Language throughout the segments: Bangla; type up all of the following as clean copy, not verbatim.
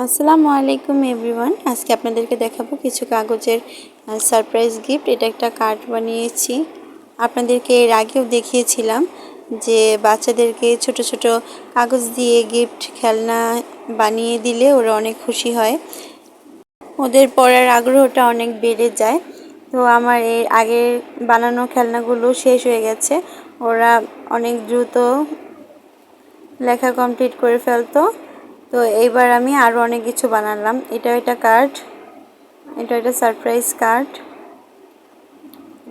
আসসালামু আলাইকুম এভরিওয়ান। আজকে আপনাদেরকে দেখাবো কিছু কাগজের সারপ্রাইজ গিফট। এটা একটা কার্ড বানিয়েছি। আপনাদেরকে এর আগেও দেখিয়েছিলাম যে বাচ্চাদেরকে ছোট ছোট কাগজ দিয়ে গিফট খেলনা বানিয়ে দিলে ওরা অনেক খুশি হয়, ওদের পড়ার আগ্রহটা অনেক বেড়ে যায়। তো আমার এর আগের বানানো খেলনাগুলো শেষ হয়ে গেছে, ওরা অনেক দ্রুত লেখা কমপ্লিট করে ফেলতো। তো এইবার আমি আরও অনেক কিছু বানালাম। এটা একটা কার্ড, এটা একটা সারপ্রাইজ কার্ড।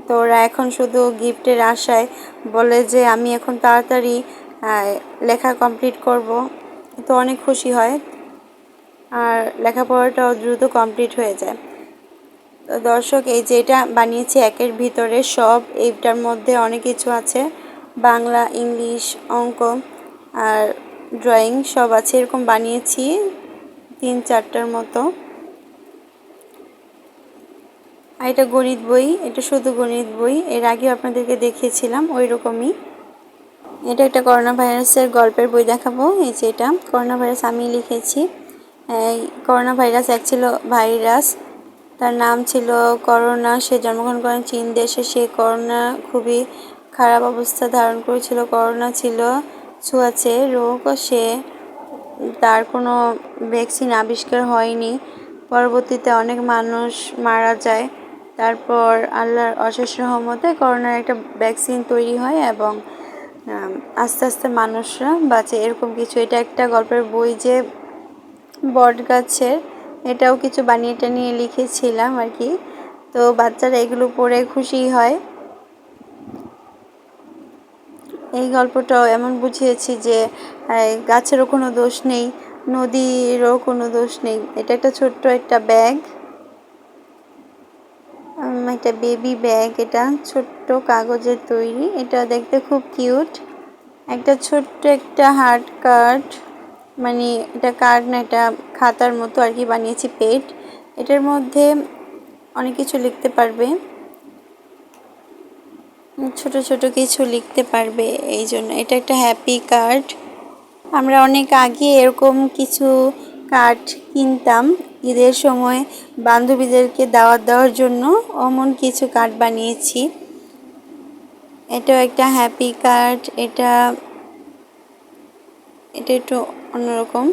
তো ওরা এখন শুধু গিফটের আশায় বলে যে আমি এখন তাড়াতাড়ি লেখা কমপ্লিট করব, তো অনেক খুশি হয় আর লেখাপড়াটাও দ্রুত কমপ্লিট হয়ে যায়। তো দর্শক, এই যে এটা বানিয়েছি একের ভিতরে সব, এইটার মধ্যে অনেক কিছু আছে, বাংলা, ইংলিশ, অঙ্ক আর ড্রয়িং সব আছে। এরকম বানিয়েছি 3-4টার মতো। আর এটা গণিত বই, এটা শুধু গণিত বই, এর আগে আপনাদেরকে দেখিয়েছিলাম ওই রকমই। এটা একটা করোনা ভাইরাসের গল্পের বই দেখাবো। এই যে এটা করোনা ভাইরাস আমি লিখেছি। এই করোনা ভাইরাস এক ছিল ভাইরাস, তার নাম ছিল করোনা। সে জন্মগ্রহণ করেন চীন দেশে। সে করোনা খুবই খারাপ অবস্থা ধারণ করেছিল। করোনা ছিল ছোঁয়াচে রোগ, তার কোনো ভ্যাকসিন আবিষ্কার হয়নি। পরবর্তীতে অনেক মানুষ মারা যায়। তারপর আল্লাহর অশেষ রহমতে করোনার একটা ভ্যাকসিন তৈরি হয় এবং আস্তে আস্তে মানুষরা বাঁচে, এরকম কিছু। এটা একটা গল্পের বই যে বট গাছের, এটাও কিছু বানিয়ে টানিয়ে লিখেছিলাম আর কি। তো বাচ্চারা এগুলো পড়ে খুশি হয়। এই গল্পটাও এমন বুঝিয়েছি যে গাছেরও কোনো দোষ নেই, নদীরও কোনো দোষ নেই। এটা একটা ছোট্ট একটা ব্যাগ, একটা বেবি ব্যাগ। এটা ছোট্ট কাগজের তৈরি, এটা দেখতে খুব কিউট। একটা ছোট্ট একটা হার্ট কার্ড, মানে এটা কার্ড না, এটা খাতার মতো আর কি বানিয়েছি, পেট। এটার মধ্যে অনেক কিছু লিখতে পারবে, ছোট ছোট কিছু লিখতে পারবে, এই জন্য এটা একটা হ্যাপি কার্ড। আমরা অনেক আগে এরকম কিছু কার্ড কিনতাম ঈদের সময় বান্ধবীদেরকে দাওয়াত দেওয়ার জন্য, অমন কিছু কার্ড বানিয়েছি। এটাও একটা হ্যাপি কার্ড। এটা একটু অন্যরকম।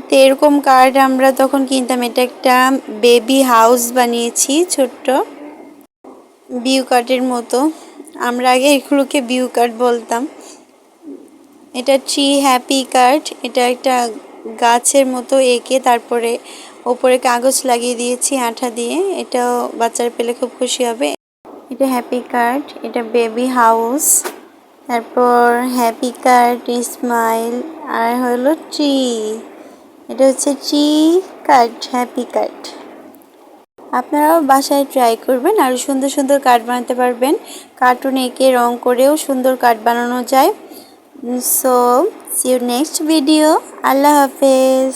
তো এরকম কার্ড আমরা তখন কিনতাম। এটা একটা বেবি হাউস বানিয়েছি, ছোট্ট বিউ কার্ডের মতো। আমরা আগে এগুলোকে বিউ কার্ড বলতাম। এটা ট্রি হ্যাপি কার্ড। এটা একটা গাছের মতো এঁকে তারপরে ওপরে কাগজ লাগিয়ে দিয়েছি আঠা দিয়ে, এটাও বাচ্চারা পেলে খুব খুশি হবে। এটা হ্যাপি কার্ড, এটা বেবি হাউস, তারপর হ্যাপি কার্ড, স্মাইল, আর হলো ট্রি। এটা হচ্ছে ট্রি কার্ড, হ্যাপি কার্ড। আপনারাও বাসায় ট্রাই করবেন, আরও সুন্দর সুন্দর কার্ড বানাতে পারবেন। কার্টুন এঁকে রং করেও সুন্দর কার্ড বানানো যায়। So see you next video. আল্লাহ হাফেজ।